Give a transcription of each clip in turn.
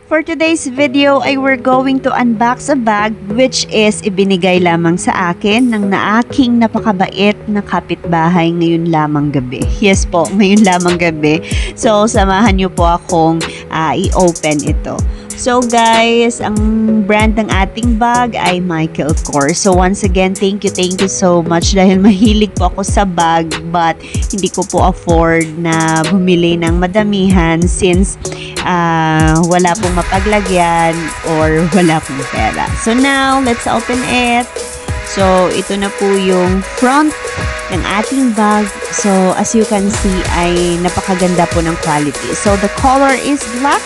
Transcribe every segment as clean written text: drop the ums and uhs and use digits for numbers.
For today's video ay we're going to unbox a bag which is ibinigay lamang sa akin ng aking napakabait na kapitbahay ngayon lamang gabi. Yes po, ngayon lamang gabi. So, samahan niyo po akong i-open ito. So guys, ang brand ng ating bag ay Michael Kors. So once again, thank you so much dahil mahilig po ako sa bag but hindi ko po afford na bumili ng madamihan since wala pong mapaglagyan or wala pong pera. So now, let's open it. So ito na po yung front ng ating bag. So as you can see ay napakaganda po ng quality. So the color is black.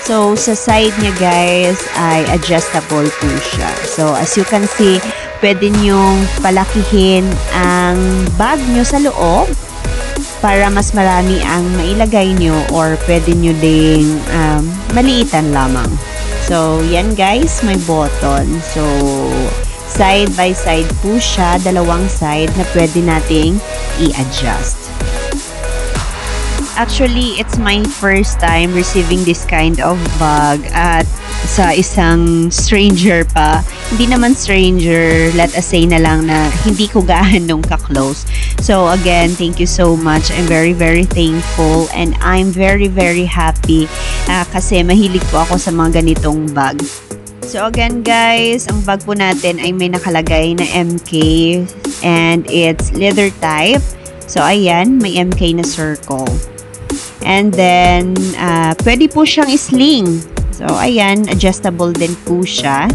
So, sa side niya guys, ay adjustable po siya. So, as you can see, pwede nyong palakihin ang bag nyo sa loob para mas marami ang mailagay nyo or pwede nyo ding maliitan lamang. So, yan guys, may button. So, side by side po siya, dalawang side na pwede nating i-adjust. Actually, it's my first time receiving this kind of bag at sa isang stranger pa. Hindi naman stranger, let us say na lang na hindi ko gaanong ka-close. So again, thank you so much. I'm very thankful and I'm very happy kasi mahilig po ako sa mga ganitong bag. So again guys, ang bag po natin ay may nakalagay na MK and it's leather type. So ayan, may MK na circle. And then, pwede po siyang sling. So, ayan, adjustable din po siya.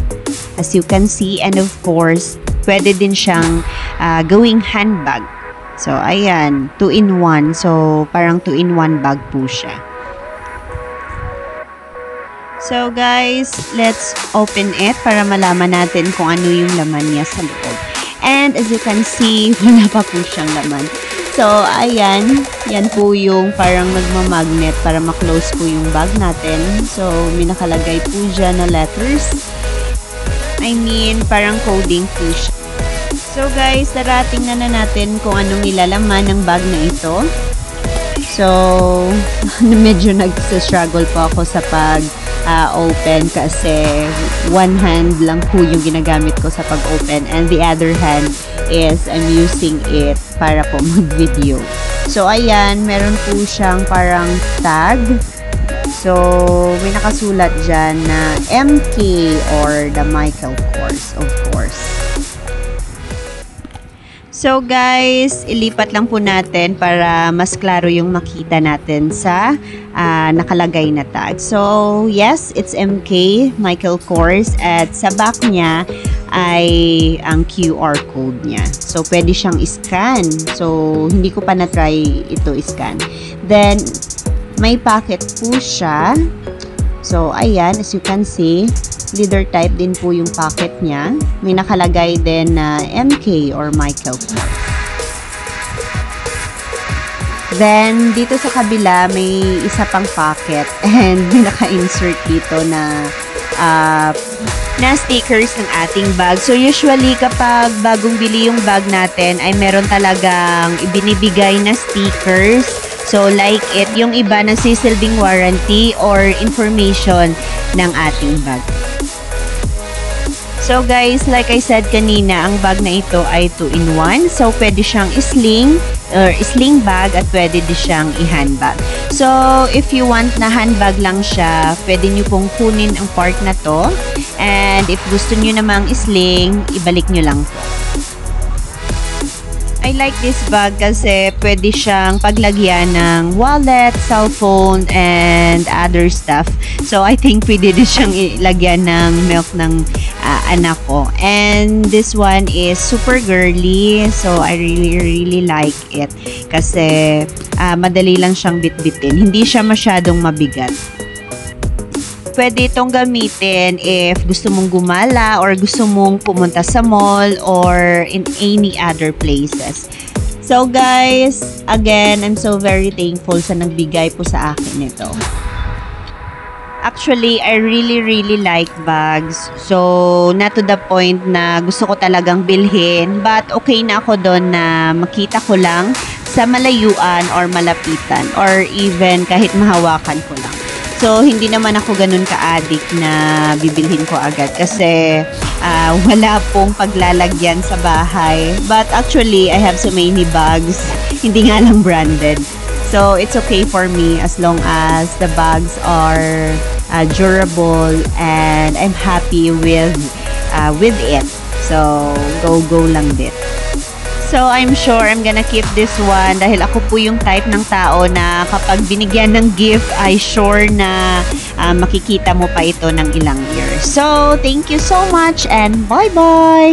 As you can see. And of course, pwede din siyang gawing handbag. So, ayan, 2-in-1. So, parang 2-in-1 bag po siya. So, guys, let's open it para malaman natin kung ano yung laman niya sa loob. And as you can see, wala pa po siyang laman. So, ayan. Yan po yung parang nagmamagnet para ma-close po yung bag natin. So, may nakalagay po dyan na letters. I mean, parang coding po siya. So, guys, darating na natin kung anong nilalaman ng bag na ito. So, medyo nag-struggle po ako sa pag-open kasi one hand lang po yung ginagamit ko sa pag-open and the other hand is I'm using it para po mag-video. So, ayan, meron po siyang parang tag. So, may nakasulat dyan na MK or the Michael Kors, of course. So guys, ilipat lang po natin para mas klaro yung makita natin sa nakalagay na tag. So yes, it's MK, Michael Kors, at sa back niya ay ang QR code niya. So pwede siyang i-scan. So hindi ko pa na-try ito i-scan. Then may pocket po siya. So ayan, as you can see, leather type din po yung pocket niya. May nakalagay din na MK or Michael Kors. Then, dito sa kabila, may isa pang pocket and may naka-insert dito na stickers ng ating bag. So, usually, kapag bagong bili yung bag natin, ay meron talagang ibinibigay na stickers. So, like it, yung iba nagsisilbing warranty or information ng ating bag. So guys, like I said kanina, ang bag na ito ay 2-in-1. So pwede siyang sling or sling bag at pwede din siyang i-handbag. So if you want na handbag lang siya, pwede nyo pong kunin ang part na to. And if gusto nyo namang sling, ibalik nyo lang po. I like this bag kasi pwede siyang paglagyan ng wallet, cellphone, and other stuff. So, I think pwede din siyang ilagyan ng milk ng anak ko. And this one is super girly. So, I really like it. Kasi madali lang siyang bitbitin. Hindi siya masyadong mabigat. Pwede itong gamitin if gusto mong gumala or gusto mong pumunta sa mall or in any other places. So guys, again, I'm so very thankful sa nagbigay po sa akin ito. Actually, I really like bags. So, not to the point na gusto ko talagang bilhin. But okay na ako doon na makita ko lang sa malayuan or malapitan or even kahit mahawakan ko lang. So, hindi naman ako ganun ka-addict na bibilhin ko agad kasi wala pong paglalagyan sa bahay. But actually, I have so many bags. Hindi nga lang branded. So, it's okay for me as long as the bags are durable and I'm happy with it. So, go lang din. So, I'm sure I'm gonna keep this one dahil ako po yung type ng tao na kapag binigyan ng gift ay sure na makikita mo pa ito ng ilang years. So, thank you so much and bye-bye!